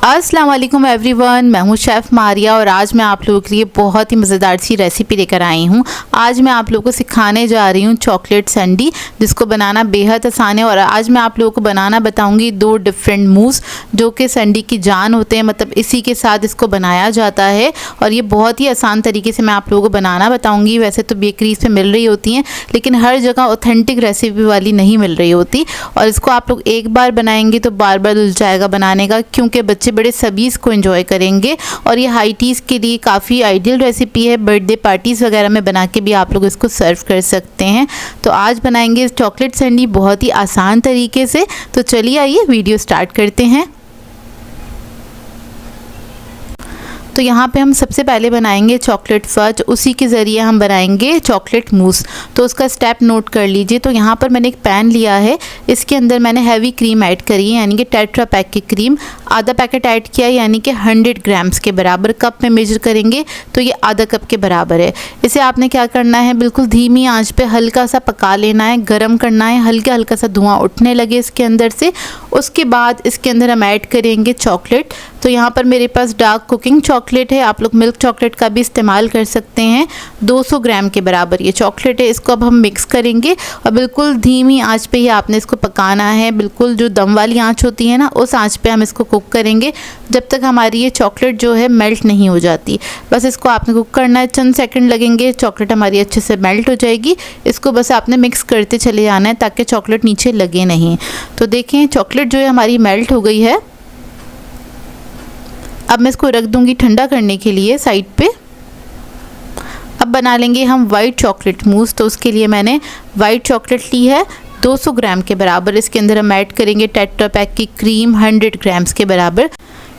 अस्सलाम वालेकुम एवरीवन, मैं हूं शेफ़ मारिया और आज मैं आप लोगों के लिए बहुत ही मज़ेदार सी रेसिपी लेकर आई हूं। आज मैं आप लोगों को सिखाने जा रही हूं चॉकलेट सैंडी, जिसको बनाना बेहद आसान है। और आज मैं आप लोगों को बनाना बताऊंगी दो डिफरेंट मूव्स जो कि सैंडी की जान होते हैं, मतलब इसी के साथ इसको बनाया जाता है। और ये बहुत ही आसान तरीके से मैं आप लोगों को बनाना बताऊँगी। वैसे तो बेकरीज पे मिल रही होती हैं, लेकिन हर जगह ऑथेंटिक रेसिपी वाली नहीं मिल रही होती। और इसको आप लोग एक बार बनाएंगे तो बार बार दिल जाएगा बनाने का, क्योंकि बच्चे बड़े सभी इसको एंजॉय करेंगे। और ये हाई टीज़ के लिए काफ़ी आइडियल रेसिपी है। बर्थडे पार्टीज़ वगैरह में बना के भी आप लोग इसको सर्व कर सकते हैं। तो आज बनाएंगे चॉकलेट सैंडी बहुत ही आसान तरीके से। तो चलिए आइए वीडियो स्टार्ट करते हैं। तो यहाँ पे हम सबसे पहले बनाएंगे चॉकलेट फज, उसी के ज़रिए हम बनाएंगे चॉकलेट मूस। तो उसका स्टेप नोट कर लीजिए। तो यहाँ पर मैंने एक पैन लिया है, इसके अंदर मैंने हैवी क्रीम ऐड करी है, यानी कि टेट्रा पैक की क्रीम। आधा पैकेट ऐड किया, यानी कि 100 ग्राम्स के बराबर। कप में मेजर करेंगे तो ये आधा कप के बराबर है। इसे आपने क्या करना है, बिल्कुल धीमी आंच पे हल्का सा पका लेना है, गरम करना है, हल्का हल्का सा धुआं उठने लगे इसके अंदर से। उसके बाद इसके अंदर हम ऐड करेंगे चॉकलेट। तो यहाँ पर मेरे पास डार्क कुकिंग चॉकलेट है, आप लोग मिल्क चॉकलेट का भी इस्तेमाल कर सकते हैं। 200 ग्राम के बराबर ये चॉकलेट है। इसको अब हम मिक्स करेंगे और बिल्कुल धीमी आंच पे ही आपने इसको पकाना है। बिल्कुल जो दम वाली आंच होती है ना, उस आंच पे हम इसको कुक करेंगे जब तक हमारी ये चॉकलेट जो है मेल्ट नहीं हो जाती। बस इसको आपने कुक करना है, चंद सेकंड लगेंगे, चॉकलेट हमारी अच्छे से मेल्ट हो जाएगी। इसको बस आपने मिक्स करते चले जाना है ताकि चॉकलेट नीचे लगे नहीं। तो देखें चॉकलेट जो है हमारी मेल्ट हो गई है। अब मैं इसको रख दूंगी ठंडा करने के लिए साइड पे। अब बना लेंगे हम वाइट चॉकलेट मूस। तो उसके लिए मैंने वाइट चॉकलेट ली है 200 ग्राम के बराबर। इसके अंदर हम ऐड करेंगे टेट्रा पैक की क्रीम 100 ग्राम्स के बराबर।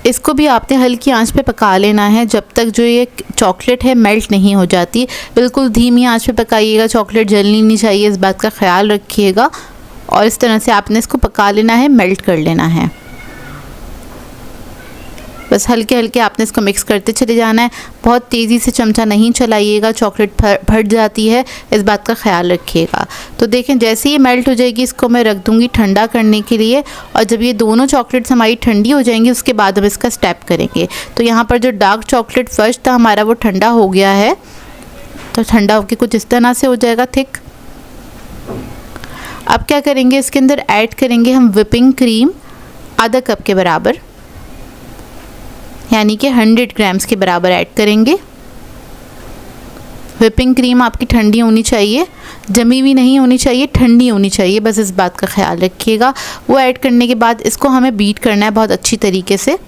इसको भी आपने हल्की आंच पे पका लेना है जब तक जो ये चॉकलेट है मेल्ट नहीं हो जाती। बिल्कुल धीमी आंच पे पकाइएगा, चॉकलेट जलनी नहीं चाहिए, इस बात का ख्याल रखिएगा। और इस तरह से आपने इसको पका लेना है, मेल्ट कर लेना है। बस हल्के हल्के आपने इसको मिक्स करते चले जाना है। बहुत तेज़ी से चमचा नहीं चलाइएगा, चॉकलेट फट जाती है, इस बात का ख्याल रखिएगा। तो देखें जैसे ही मेल्ट हो जाएगी इसको मैं रख दूंगी ठंडा करने के लिए। और जब ये दोनों चॉकलेट्स हमारी ठंडी हो जाएंगी उसके बाद हम इसका स्टेप करेंगे। तो यहाँ पर जो डार्क चॉकलेट फर्स्ट था हमारा वो ठंडा हो गया है। तो ठंडा होकर कुछ इस तरह से हो जाएगा थिक। अब क्या करेंगे, इसके अंदर ऐड करेंगे हम व्हिपिंग क्रीम आधा कप के बराबर, यानी कि 100 ग्राम्स के बराबर ऐड करेंगे। व्हिपिंग क्रीम आपकी ठंडी होनी चाहिए, जमी हुई नहीं होनी चाहिए, ठंडी होनी चाहिए, बस इस बात का ख्याल रखिएगा। वो ऐड करने के बाद इसको हमें बीट करना है बहुत अच्छी तरीके से।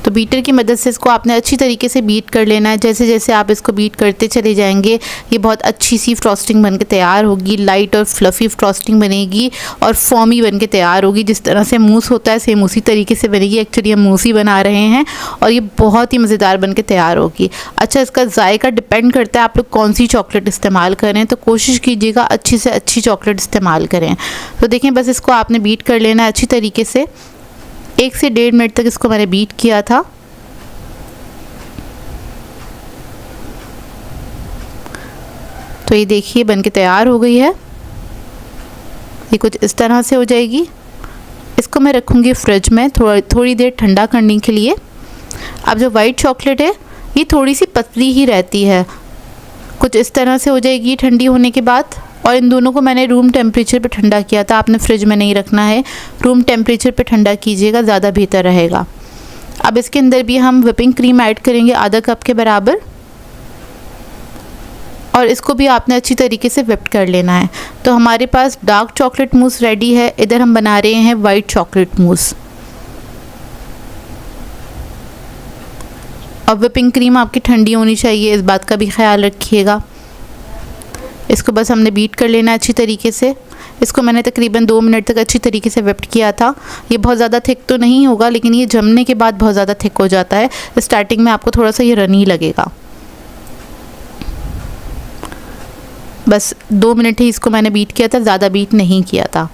तो बीटर की मदद से इसको आपने अच्छी तरीके से बीट कर लेना है। जैसे जैसे आप इसको बीट करते चले जाएंगे ये बहुत अच्छी सी फ्रॉस्टिंग बन के तैयार होगी। लाइट और फ्लफ़ी फ्रॉस्टिंग बनेगी और फॉर्मी बन के तैयार होगी। जिस तरह से मूस होता है सेम उसी तरीके से बनेगी। एक्चुअली हम मूस ही बना रहे हैं और ये बहुत ही मज़ेदार बन के तैयार होगी। अच्छा, इसका जायका डिपेंड करता है आप लोग कौन सी चॉकलेट इस्तेमाल करें। तो कोशिश कीजिएगा अच्छी से अच्छी चॉकलेट इस्तेमाल करें। तो देखें बस इसको आपने बीट कर लेना है अच्छी तरीके से। 1 से 1.5 मिनट तक इसको मैंने बीट किया था। तो ये देखिए बन के तैयार हो गई है। ये कुछ इस तरह से हो जाएगी। इसको मैं रखूँगी फ्रिज में थोड़ी देर ठंडा करने के लिए। अब जो वाइट चॉकलेट है ये थोड़ी सी पतली ही रहती है, कुछ इस तरह से हो जाएगी ठंडी होने के बाद। और इन दोनों को मैंने रूम टेम्परेचर पे ठंडा किया था, आपने फ्रिज में नहीं रखना है, रूम टेम्परेचर पे ठंडा कीजिएगा, ज़्यादा बेहतर रहेगा। अब इसके अंदर भी हम व्हिपिंग क्रीम ऐड करेंगे आधा कप के बराबर। और इसको भी आपने अच्छी तरीके से व्हिप कर लेना है। तो हमारे पास डार्क चॉकलेट मूस रेडी है। इधर हम बना रहे हैं वाइट चॉकलेट मूस। और व्हिपिंग क्रीम आपकी ठंडी होनी चाहिए, इस बात का भी ख्याल रखिएगा। इसको बस हमने बीट कर लेना है अच्छी तरीके से। इसको मैंने तकरीबन 2 मिनट तक अच्छी तरीके से व्हिप किया था। ये बहुत ज़्यादा थिक तो नहीं होगा, लेकिन ये जमने के बाद बहुत ज़्यादा थिक हो जाता है। स्टार्टिंग में आपको थोड़ा सा ये रनी लगेगा। बस 2 मिनट ही इसको मैंने बीट किया था, ज़्यादा बीट नहीं किया था।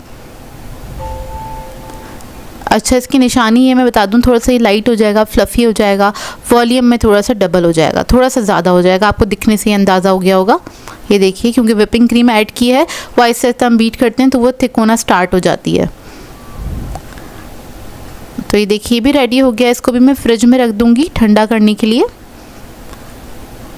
अच्छा, इसकी निशानी है मैं बता दूं, थोड़ा सा ये लाइट हो जाएगा, फ्लफ़ी हो जाएगा, वॉल्यूम में थोड़ा सा डबल हो जाएगा, थोड़ा सा ज़्यादा हो जाएगा। आपको दिखने से ही अंदाज़ा हो गया होगा। ये देखिए क्योंकि व्हिपिंग क्रीम ऐड की है वो ऐसे हम बीट करते हैं तो वो थिक होना स्टार्ट हो जाती है। तो ये देखिए ये भी रेडी हो गया। इसको भी मैं फ्रिज में रख दूँगी ठंडा करने के लिए।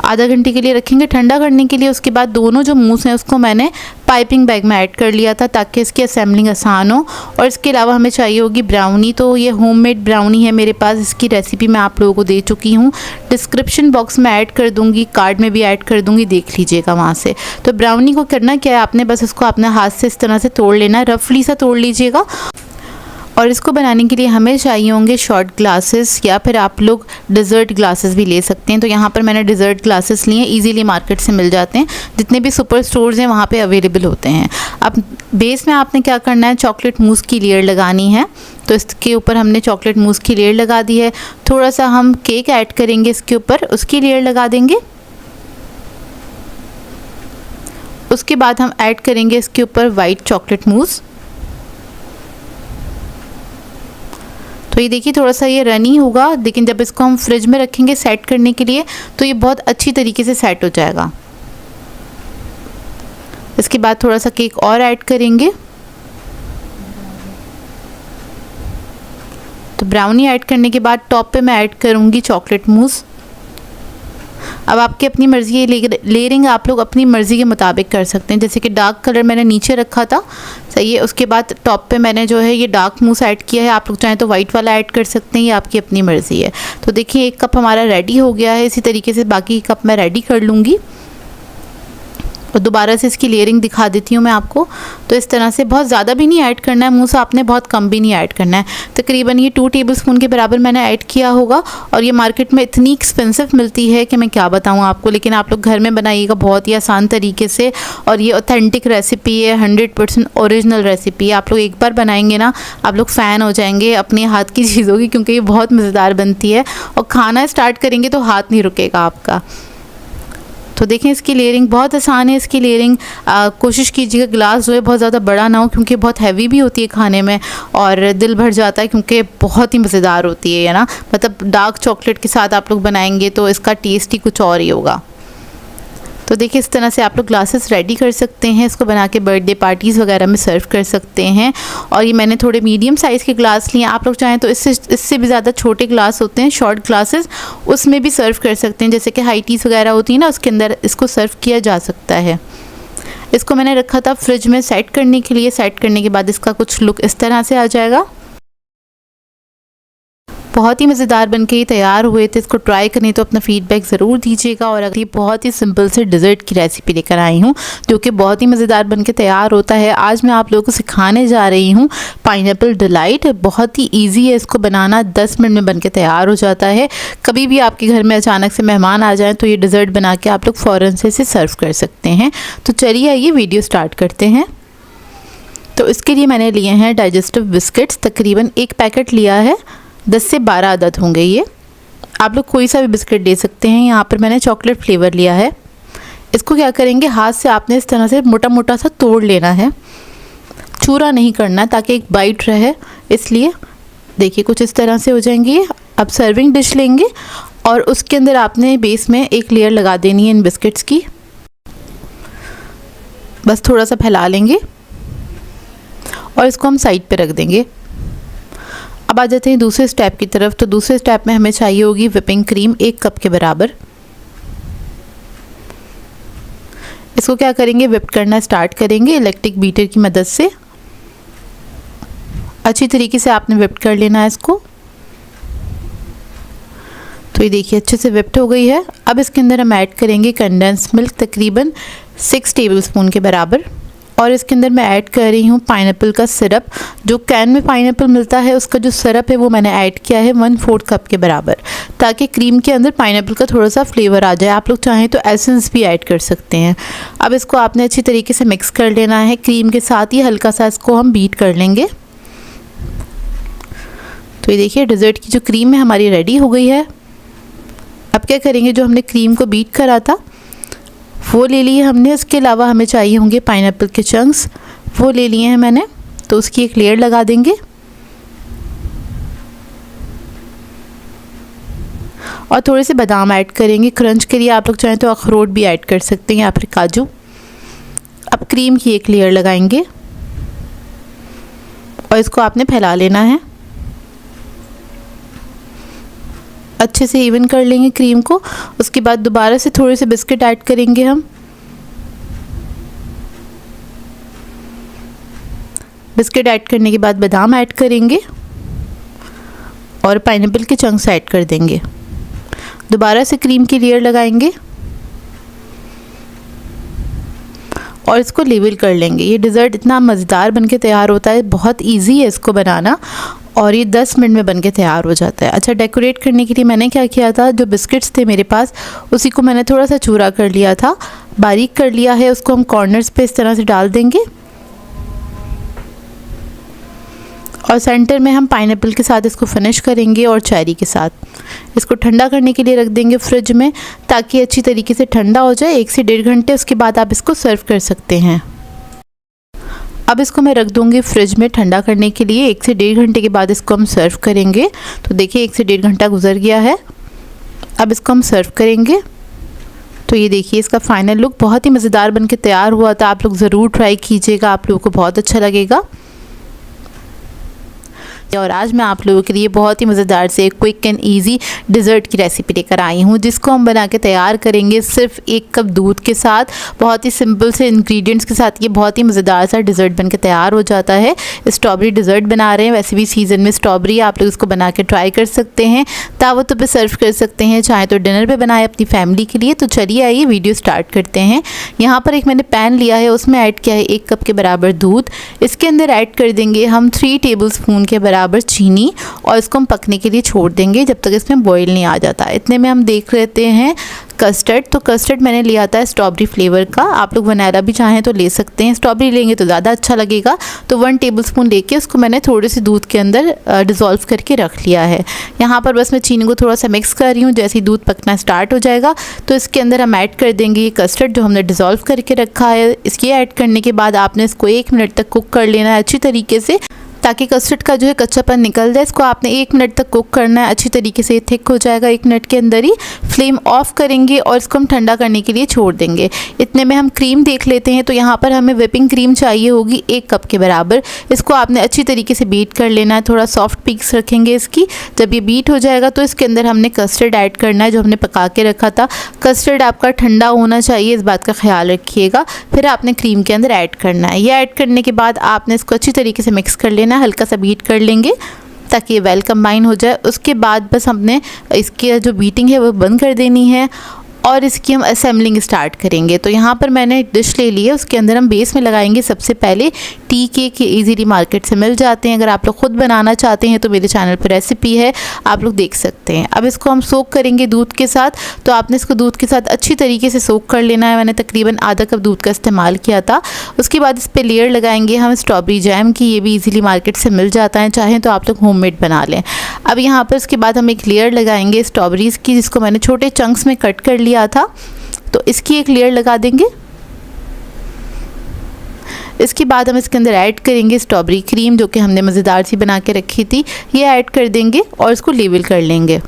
आधा घंटे के लिए रखेंगे ठंडा करने के लिए। उसके बाद दोनों जो मूस हैं उसको मैंने पाइपिंग बैग में ऐड कर लिया था ताकि इसकी असेंबलिंग आसान हो। और इसके अलावा हमें चाहिए होगी ब्राउनी। तो ये होममेड ब्राउनी है मेरे पास। इसकी रेसिपी मैं आप लोगों को दे चुकी हूँ, डिस्क्रिप्शन बॉक्स में ऐड कर दूँगी, कार्ड में भी ऐड कर दूँगी, देख लीजिएगा वहाँ से। तो ब्राउनी को करना क्या है, आपने बस इसको अपने हाथ से इस तरह से तोड़ लेना है, रफली सा तोड़ लीजिएगा। और इसको बनाने के लिए हमें चाहिए होंगे शॉर्ट ग्लासेस, या फिर आप लोग डिज़र्ट ग्लासेस भी ले सकते हैं। तो यहाँ पर मैंने डिज़र्ट ग्लासेस लिए हैं, इजीली मार्केट से मिल जाते हैं, जितने भी सुपर स्टोर्स हैं वहाँ पे अवेलेबल होते हैं। अब बेस में आपने क्या करना है, चॉकलेट मूस की लेयर लगानी है। तो इसके ऊपर हमने चॉकलेट मूस की लेयर लगा दी है। थोड़ा सा हम केक ऐड करेंगे इसके ऊपर, उसकी लेयर लगा देंगे। उसके बाद हम ऐड करेंगे इसके ऊपर वाइट चॉकलेट मूस। तो ये देखिए थोड़ा सा ये रनी होगा, लेकिन जब इसको हम फ्रिज में रखेंगे सेट करने के लिए तो ये बहुत अच्छी तरीके से सेट हो जाएगा। इसके बाद थोड़ा सा केक और ऐड करेंगे। तो ब्राउनी ऐड करने के बाद टॉप पे मैं ऐड करूँगी चॉकलेट मूस। अब आपकी अपनी मर्ज़ी है, लेयरिंग आप लोग अपनी मर्ज़ी के मुताबिक कर सकते हैं। जैसे कि डार्क कलर मैंने नीचे रखा था, सही है। उसके बाद टॉप पे मैंने जो है ये डार्क मूस ऐड किया है। आप लोग चाहें तो वाइट वाला ऐड कर सकते हैं, ये आपकी अपनी मर्ज़ी है। तो देखिए एक कप हमारा रेडी हो गया है। इसी तरीके से बाकी कप मैं रेडी कर लूँगी। और दोबारा से इसकी लेयरिंग दिखा देती हूँ मैं आपको। तो इस तरह से बहुत ज़्यादा भी नहीं ऐड करना है मूस आपने, बहुत कम भी नहीं ऐड करना है। तकरीबन ये 2 टेबलस्पून के बराबर मैंने ऐड किया होगा। और ये मार्केट में इतनी एक्सपेंसिव मिलती है कि मैं क्या बताऊँ आपको, लेकिन आप लोग घर में बनाइएगा बहुत ही आसान तरीके से। और ये ऑथेंटिक रेसिपी है, 100% ओरिजिनल रेसिपी है। आप लोग एक बार बनाएंगे ना, आप लोग फ़ैन हो जाएंगे अपने हाथ की चीज़ों की, क्योंकि ये बहुत मज़ेदार बनती है। और खाना स्टार्ट करेंगे तो हाथ नहीं रुकेगा आपका। तो देखें इसकी लेयरिंग बहुत आसान है। इसकी लेयरिंग कोशिश कीजिएगा ग्लास जो है बहुत ज़्यादा बड़ा ना हो, क्योंकि बहुत हैवी भी होती है खाने में और दिल भर जाता है, क्योंकि बहुत ही मज़ेदार होती है ना। मतलब डार्क चॉकलेट के साथ आप लोग बनाएंगे तो इसका टेस्ट ही कुछ और ही होगा। तो देखिए इस तरह से आप लोग ग्लासेस रेडी कर सकते हैं। इसको बना के बर्थडे पार्टीज़ वगैरह में सर्व कर सकते हैं। और ये मैंने थोड़े मीडियम साइज़ के ग्लास लिए। आप लोग चाहें तो इससे भी ज़्यादा छोटे ग्लास होते हैं, शॉर्ट ग्लासेस, उसमें भी सर्व कर सकते हैं। जैसे कि हाई टीज़ वगैरह होती है ना, उसके अंदर इसको सर्व किया जा सकता है। इसको मैंने रखा था फ्रिज में सेट करने के लिए। सेट करने के बाद इसका कुछ लुक इस तरह से आ जाएगा। बहुत ही मज़ेदार बनके ये तैयार हुए थे। इसको ट्राई करें तो अपना फीडबैक ज़रूर दीजिएगा। और अगर ये बहुत ही सिंपल से डिज़र्ट की रेसिपी लेकर आई हूँ जो कि बहुत ही मज़ेदार बनके तैयार होता है। आज मैं आप लोगों को सिखाने जा रही हूँ पाइनएप्पल डिलाइट। बहुत ही ईजी है इसको बनाना, 10 मिनट में बनके तैयार हो जाता है। कभी भी आपके घर में अचानक से मेहमान आ जाएँ तो ये डिज़र्ट बना के आप लोग फ़ौरन से इसे सर्व कर सकते हैं। तो चलिए आइए वीडियो स्टार्ट करते हैं। तो इसके लिए मैंने लिए हैं डाइजेस्टिव बिस्किट्स, तकरीबन 1 पैकेट लिया है, 10 से 12 अदद होंगे ये। आप लोग कोई सा भी बिस्किट दे सकते हैं। यहाँ पर मैंने चॉकलेट फ्लेवर लिया है। इसको क्या करेंगे, हाथ से आपने इस तरह से मोटा मोटा सा तोड़ लेना है, चूरा नहीं करना ताकि एक बाइट रहे, इसलिए देखिए कुछ इस तरह से हो जाएंगे ये। अब सर्विंग डिश लेंगे और उसके अंदर आपने बेस में एक लेयर लगा देनी है इन बिस्किट्स की। बस थोड़ा सा फैला लेंगे और इसको हम साइड पे रख देंगे। अब आ जाते हैं दूसरे स्टेप की तरफ। तो दूसरे स्टेप में हमें चाहिए होगी व्हिपिंग क्रीम 1 कप के बराबर। इसको क्या करेंगे, व्हिप करना स्टार्ट करेंगे इलेक्ट्रिक बीटर की मदद से। अच्छी तरीके से आपने व्हिप कर लेना है इसको। तो ये देखिए अच्छे से व्हिप्ड हो गई है। अब इसके अंदर हम ऐड करेंगे कंडेंस मिल्क, तकरीबन 6 टेबलस्पून के बराबर। और इसके अंदर मैं ऐड कर रही हूँ पाइनएप्पल का सिरप। जो कैन में पाइनएप्पल मिलता है उसका जो सिरप है वो मैंने ऐड किया है 1/4 कप के बराबर, ताकि क्रीम के अंदर पाइनएप्पल का थोड़ा सा फ्लेवर आ जाए। आप लोग चाहें तो एसेंस भी ऐड कर सकते हैं। अब इसको आपने अच्छी तरीके से मिक्स कर लेना है क्रीम के साथ ही। हल्का सा इसको हम बीट कर लेंगे। तो ये देखिए डिज़र्ट की जो क्रीम है हमारी रेडी हो गई है। अब क्या करेंगे, जो हमने क्रीम को बीट करा था वो ले लिए हमने। इसके अलावा हमें चाहिए होंगे पाइनएप्पल के चंक्स, वो ले लिए हैं मैंने। तो उसकी एक लेयर लगा देंगे और थोड़े से बादाम ऐड करेंगे क्रंच के लिए। आप लोग चाहें तो अखरोट भी ऐड कर सकते हैं या फिर काजू। अब क्रीम की एक लेयर लगाएंगे और इसको आपने फैला लेना है। अच्छे से इवन कर लेंगे क्रीम को। उसके बाद दोबारा से थोड़े से बिस्किट ऐड करेंगे हम। बिस्किट ऐड करने के बाद बादाम ऐड करेंगे और पाइनएप्पल के चंक्स ऐड कर देंगे। दोबारा से क्रीम की लेयर लगाएंगे और इसको लेवल कर लेंगे। ये डिज़र्ट इतना मज़ेदार बनके तैयार होता है, बहुत इजी है इसको बनाना और ये 10 मिनट में बनके तैयार हो जाता है। अच्छा, डेकोरेट करने के लिए मैंने क्या किया था, जो बिस्किट्स थे मेरे पास उसी को मैंने थोड़ा सा चूरा कर लिया था, बारीक कर लिया है। उसको हम कॉर्नर्स पे इस तरह से डाल देंगे और सेंटर में हम पाइनएप्पल के साथ इसको फिनिश करेंगे और चेरी के साथ। इसको ठंडा करने के लिए रख देंगे फ्रिज में, ताकि अच्छी तरीके से ठंडा हो जाए 1 से 1.5 घंटे। उसके बाद आप इसको सर्व कर सकते हैं। अब इसको मैं रख दूंगी फ्रिज में ठंडा करने के लिए। 1 से 1.5 घंटे के बाद इसको हम सर्व करेंगे। तो देखिए 1 से 1.5 घंटा गुजर गया है। अब इसको हम सर्व करेंगे। तो ये देखिए इसका फाइनल लुक बहुत ही मज़ेदार बनके तैयार हुआ था। आप लोग ज़रूर ट्राई कीजिएगा, आप लोगों को बहुत अच्छा लगेगा। और आज मैं आप लोगों के लिए बहुत ही मज़ेदार से क्विक एंड इजी डिज़र्ट की रेसिपी लेकर आई हूँ, जिसको हम बना के तैयार करेंगे सिर्फ 1 कप दूध के साथ। बहुत ही सिंपल से इंग्रेडिएंट्स के साथ ये बहुत ही मज़ेदार सा डिज़र्ट बन के तैयार हो जाता है। स्ट्रॉबेरी डिज़र्ट बना रहे हैं, वैसे भी सीज़न में स्ट्रॉबेरी, आप लोग इसको बना के ट्राई कर सकते हैं। दावतों पर सर्व कर सकते हैं, चाहे तो डिनर पर बनाए अपनी फैमिली के लिए। तो चलिए आइए वीडियो स्टार्ट करते हैं। यहाँ पर एक मैंने पैन लिया है, उसमें ऐड किया है 1 कप के बराबर दूध। इसके अंदर ऐड कर देंगे हम 3 टेबलस्पून के बराबर चीनी और इसको हम पकने के लिए छोड़ देंगे जब तक इसमें बॉईल नहीं आ जाता। इतने में हम देख लेते हैं कस्टर्ड। तो कस्टर्ड मैंने लिया था स्ट्रॉबेरी फ्लेवर का, आप लोग वनीला भी चाहें तो ले सकते हैं। स्ट्रॉबेरी लेंगे तो ज़्यादा अच्छा लगेगा। तो 1 टेबलस्पून लेके उसको मैंने थोड़े से दूध के अंदर डिज़ोल्व करके रख लिया है। यहाँ पर बस मैं चीनी को थोड़ा सा मिक्स कर रही हूँ। जैसे ही दूध पकना स्टार्ट हो जाएगा तो इसके अंदर हम ऐड कर देंगे ये कस्टर्ड जो हमने डिज़ोल्व करके रखा है। इसके ऐड करने के बाद आपने इसको 1 मिनट तक कुक कर लेना है अच्छी तरीके से, ताकि कस्टर्ड का जो है कच्चापन निकल जाए। इसको आपने 1 मिनट तक कुक करना है अच्छी तरीके से। थिक हो जाएगा 1 मिनट के अंदर ही। फ्लेम ऑफ करेंगे और इसको हम ठंडा करने के लिए छोड़ देंगे। इतने में हम क्रीम देख लेते हैं। तो यहाँ पर हमें व्हिपिंग क्रीम चाहिए होगी 1 कप के बराबर। इसको आपने अच्छी तरीके से बीट कर लेना है। थोड़ा सॉफ्ट पीक्स रखेंगे इसकी। जब ये बीट हो जाएगा तो इसके अंदर हमने कस्टर्ड ऐड करना है जो हमने पका के रखा था। कस्टर्ड आपका ठंडा होना चाहिए, इस बात का ख्याल रखिएगा। फिर आपने क्रीम के अंदर ऐड करना है। ये ऐड करने के बाद आपने इसको अच्छी तरीके से मिक्स कर लेना है, हल्का सा बीट कर लेंगे ताकि ये वेल कंबाइन हो जाए। उसके बाद बस हमने इसकी जो बीटिंग है वो बंद कर देनी है और इसकी हम असेंबलिंग स्टार्ट करेंगे। तो यहाँ पर मैंने एक डिश ले ली है, उसके अंदर हम बेस में लगाएंगे सबसे पहले टी केक। ये ईजीली मार्केट से मिल जाते हैं। अगर आप लोग खुद बनाना चाहते हैं तो मेरे चैनल पर रेसिपी है, आप लोग देख सकते हैं। अब इसको हम सोक करेंगे दूध के साथ। तो आपने इसको दूध के साथ अच्छी तरीके से सोक कर लेना है। मैंने तकरीबन आधा कप दूध का इस्तेमाल किया था। उसके बाद इस पर लेयर लगाएंगे हम स्ट्रॉबेरी जैम की। ये भी ईजीली मार्केट से मिल जाता है, चाहें तो आप लोग होममेड बना लें। अब यहाँ पर उसके बाद हम एक लेयर लगाएंगे स्ट्रॉबेरीज़ की, जिसको मैंने छोटे चंक्स में कट कर लिया था। तो इसकी एक लेयर लगा देंगे। इसके बाद हम इसके अंदर ऐड करेंगे स्ट्रॉबेरी क्रीम जो कि हमने मज़ेदार सी बना के रखी थी। ये ऐड कर देंगे और इसको लेवल कर लेंगे।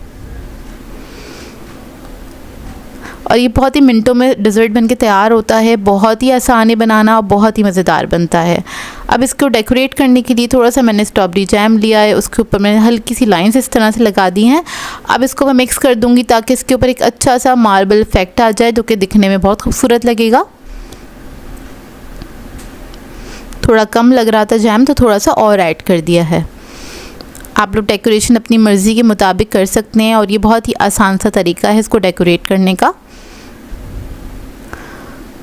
और ये बहुत ही मिनटों में डिज़र्ट बनके तैयार होता है। बहुत ही आसान है बनाना और बहुत ही मज़ेदार बनता है। अब इसको डेकोरेट करने के लिए थोड़ा सा मैंने स्ट्रॉबेरी जैम लिया है, उसके ऊपर मैंने हल्की सी लाइंस इस तरह से लगा दी हैं। अब इसको मैं मिक्स कर दूंगी ताकि इसके ऊपर एक अच्छा सा मार्बल इफेक्ट आ जाए जो कि दिखने में बहुत खूबसूरत लगेगा। थोड़ा कम लग रहा था जैम तो थोड़ा सा और ऐड कर दिया है। आप लोग डेकोरेशन अपनी मर्ज़ी के मुताबिक कर सकते हैं और ये बहुत ही आसान सा तरीका है इसको डेकोरेट करने का।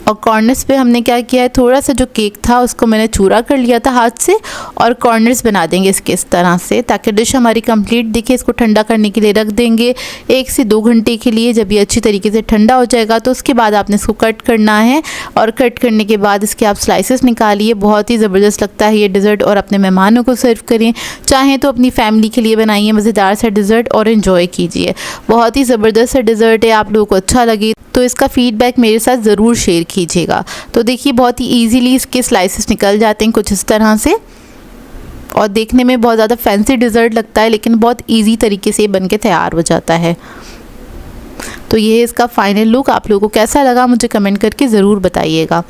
और कॉर्नर्स पे हमने क्या किया है, थोड़ा सा जो केक था उसको मैंने चूरा कर लिया था हाथ से और कॉर्नर्स बना देंगे इसके इस तरह से, ताकि डिश हमारी कंप्लीट दिखे। इसको ठंडा करने के लिए रख देंगे 1 से 2 घंटे के लिए। जब ये अच्छी तरीके से ठंडा हो जाएगा तो उसके बाद आपने इसको कट करना है और कट करने के बाद इसके आप स्लाइसेस निकालिए। बहुत ही ज़बरदस्त लगता है ये डिज़र्ट और अपने मेहमानों को सर्व करें। चाहें तो अपनी फैमिली के लिए बनाइए मज़ेदार सा डिज़र्ट और इन्जॉय कीजिए। बहुत ही ज़बरदस्त सा डिज़र्ट है। आप लोगों को अच्छा लगे तो इसका फ़ीडबैक मेरे साथ ज़रूर शेयर कीजिएगा। तो देखिए बहुत ही ईजीली इसके स्लाइसेस निकल जाते हैं कुछ इस तरह से और देखने में बहुत ज़्यादा फैंसी डिज़र्ट लगता है, लेकिन बहुत ईजी तरीके से बन के तैयार हो जाता है। तो ये है इसका फाइनल लुक। आप लोगों को कैसा लगा मुझे कमेंट करके ज़रूर बताइएगा।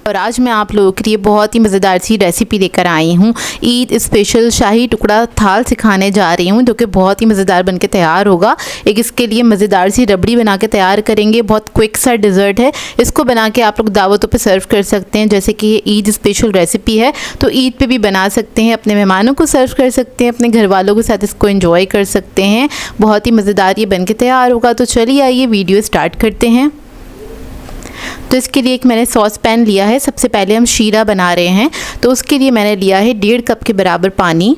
और आज मैं आप लोगों के लिए बहुत ही मज़ेदार सी रेसिपी लेकर आई हूँ। ईद स्पेशल शाही टुकड़ा थाल सिखाने जा रही हूँ जो कि बहुत ही मज़ेदार बनके तैयार होगा। एक इसके लिए मज़ेदार सी रबड़ी बना के तैयार करेंगे। बहुत क्विक सा डिज़र्ट है, इसको बना के आप लोग दावतों पे सर्व कर सकते हैं। जैसे कि ये ईद स्पेशल रेसिपी है तो ईद पे भी बना सकते हैं, अपने मेहमानों को सर्व कर सकते हैं, अपने घर वालों के साथ इसको एंजॉय कर सकते हैं। बहुत ही मज़ेदार ये बनके तैयार होगा। तो चलिए आइए वीडियो स्टार्ट करते हैं। तो इसके लिए एक मैंने सॉस पैन लिया है। सबसे पहले हम शीरा बना रहे हैं तो उसके लिए मैंने लिया है 1.5 कप के बराबर पानी।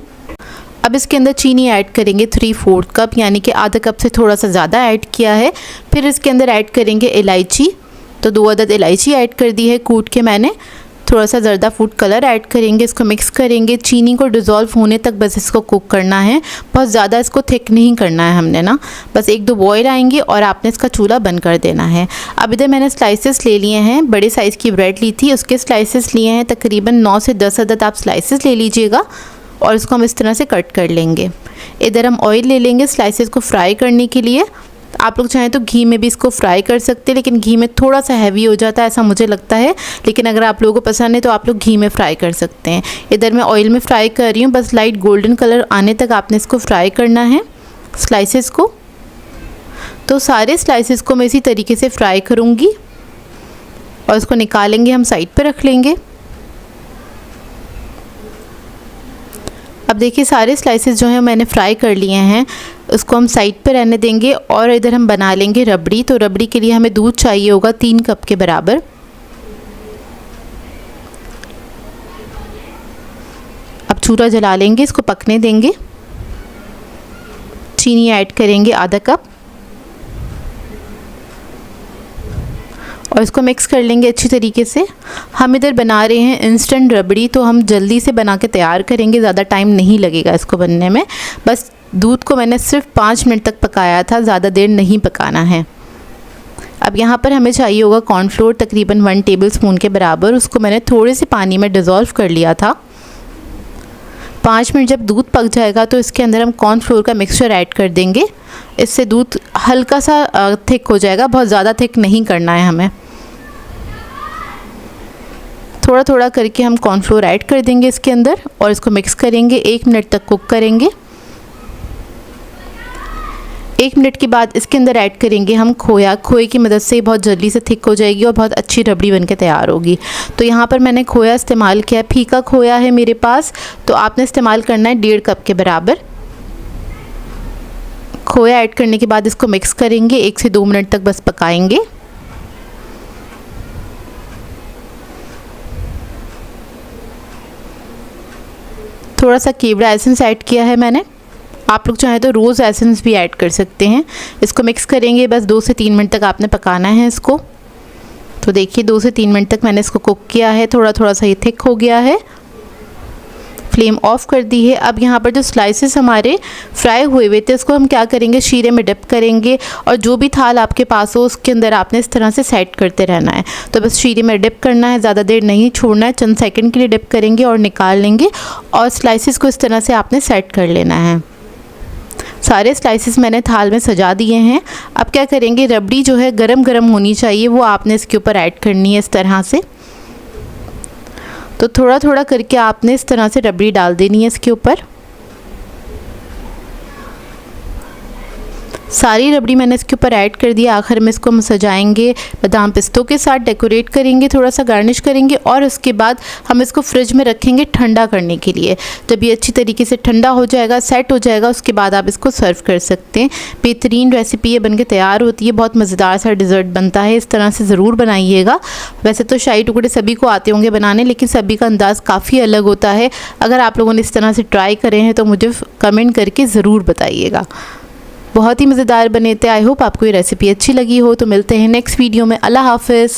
अब इसके अंदर चीनी ऐड करेंगे 3/4 कप, यानी कि आधा कप से थोड़ा सा ज़्यादा ऐड किया है। फिर इसके अंदर ऐड करेंगे इलायची, तो 2 अदद इलायची ऐड कर दी है कूट के मैंने। थोड़ा सा ज़र्दा फूड कलर ऐड करेंगे, इसको मिक्स करेंगे। चीनी को डिज़ोल्व होने तक बस इसको कुक करना है, बहुत ज़्यादा इसको थिक नहीं करना है हमने ना, बस 1-2 बॉयल आएंगे और आपने इसका चूल्हा बंद कर देना है। अब इधर मैंने स्लाइसेस ले लिए हैं, बड़े साइज़ की ब्रेड ली थी, उसके स्लाइसेस लिए हैं। तकरीबन 9 से 10 अदद आप स्लाइसेस ले लीजिएगा और इसको हम इस तरह से कट कर लेंगे। इधर हम ऑयल ले लेंगे स्लाइसेस को फ्राई करने के लिए। आप लोग चाहें तो घी में भी इसको फ्राई कर सकते हैं, लेकिन घी में थोड़ा सा हैवी हो जाता है ऐसा मुझे लगता है। लेकिन अगर आप लोगों को पसंद है तो आप लोग घी में फ्राई कर सकते हैं। इधर मैं ऑयल में फ्राई कर रही हूँ, बस लाइट गोल्डन कलर आने तक आपने इसको फ्राई करना है स्लाइसेस को। तो सारे स्लाइसेस को मैं इसी तरीके से फ्राई करूँगी और इसको निकालेंगे, हम साइड पर रख लेंगे। अब देखिए सारे स्लाइसेस जो हैं मैंने फ्राई कर लिए हैं, उसको हम साइड पे रहने देंगे। और इधर हम बना लेंगे रबड़ी। तो रबड़ी के लिए हमें दूध चाहिए होगा 3 कप के बराबर। अब चूल्हा जला लेंगे, इसको पकने देंगे। चीनी ऐड करेंगे आधा कप और इसको मिक्स कर लेंगे अच्छी तरीके से। हम इधर बना रहे हैं इंस्टेंट रबड़ी, तो हम जल्दी से बना के तैयार करेंगे, ज़्यादा टाइम नहीं लगेगा इसको बनने में। बस दूध को मैंने सिर्फ 5 मिनट तक पकाया था, ज़्यादा देर नहीं पकाना है। अब यहाँ पर हमें चाहिए होगा कॉर्नफ्लोर तकरीबन 1 टेबलस्पून के बराबर। उसको मैंने थोड़े से पानी में डिज़ोल्व कर लिया था। 5 मिनट जब दूध पक जाएगा तो इसके अंदर हम कॉर्नफ्लोर का मिक्सचर ऐड कर देंगे। इससे दूध हल्का सा थिक हो जाएगा, बहुत ज़्यादा थिक नहीं करना है हमें। थोड़ा थोड़ा करके हम कॉर्नफ्लोर ऐड कर देंगे इसके अंदर और इसको मिक्स करेंगे। 1 मिनट तक कुक करेंगे। 1 मिनट के बाद इसके अंदर ऐड करेंगे हम खोया। खोए की मदद से बहुत जल्दी से थिक हो जाएगी और बहुत अच्छी रबड़ी बनके तैयार होगी। तो यहाँ पर मैंने खोया इस्तेमाल किया, फीका खोया है मेरे पास, तो आपने इस्तेमाल करना है 1.5 कप के बराबर। खोया ऐड करने के बाद इसको मिक्स करेंगे, 1 से 2 मिनट तक बस पकाएंगे। थोड़ा सा केवड़ा एसेंस ऐड किया है मैंने, आप लोग चाहें तो रोज़ एसेंस भी ऐड कर सकते हैं। इसको मिक्स करेंगे, बस 2 से 3 मिनट तक आपने पकाना है इसको। तो देखिए 2 से 3 मिनट तक मैंने इसको कुक किया है, थोड़ा थोड़ा सा ये थिक हो गया है। फ्लेम ऑफ कर दी है। अब यहाँ पर जो स्लाइसेस हमारे फ्राई हुए हुए थे उसको हम क्या करेंगे, शीरे में डिप करेंगे और जो भी थाल आपके पास हो उसके अंदर आपने इस तरह से सेट करते रहना है। तो बस शीरे में डिप करना है, ज़्यादा देर नहीं छोड़ना है, चंद सेकंड के लिए डिप करेंगे और निकाल लेंगे और स्लाइसेस को इस तरह से आपने सेट कर लेना है। सारे स्लाइसेस मैंने थाल में सजा दिए हैं। अब क्या करेंगे, रबड़ी जो है गरम गरम होनी चाहिए, वो आपने इसके ऊपर ऐड करनी है इस तरह से। तो थोड़ा थोड़ा करके आपने इस तरह से रबड़ी डाल देनी है इसके ऊपर। सारी रबड़ी मैंने इसके ऊपर ऐड कर दिया। आखिर में इसको हम सजाएंगे बादाम पिस्तों के साथ, डेकोरेट करेंगे, थोड़ा सा गार्निश करेंगे और उसके बाद हम इसको फ्रिज में रखेंगे ठंडा करने के लिए। जब ये अच्छी तरीके से ठंडा हो जाएगा, सेट हो जाएगा, उसके बाद आप इसको सर्व कर सकते हैं। बेहतरीन रेसिपी ये बनके तैयार होती है, बहुत मज़ेदार सा डिज़र्ट बनता है। इस तरह से ज़रूर बनाइएगा। वैसे तो शाही टुकड़े सभी को आते होंगे बनाने, लेकिन सभी का अंदाज़ काफ़ी अलग होता है। अगर आप लोगों ने इस तरह से ट्राई करें हैं तो मुझे कमेंट करके ज़रूर बताइएगा। बहुत ही मज़ेदार बने थे। आई होप आपको ये रेसिपी अच्छी लगी हो। तो मिलते हैं नेक्स्ट वीडियो में। अल्लाह हाफ़िज़।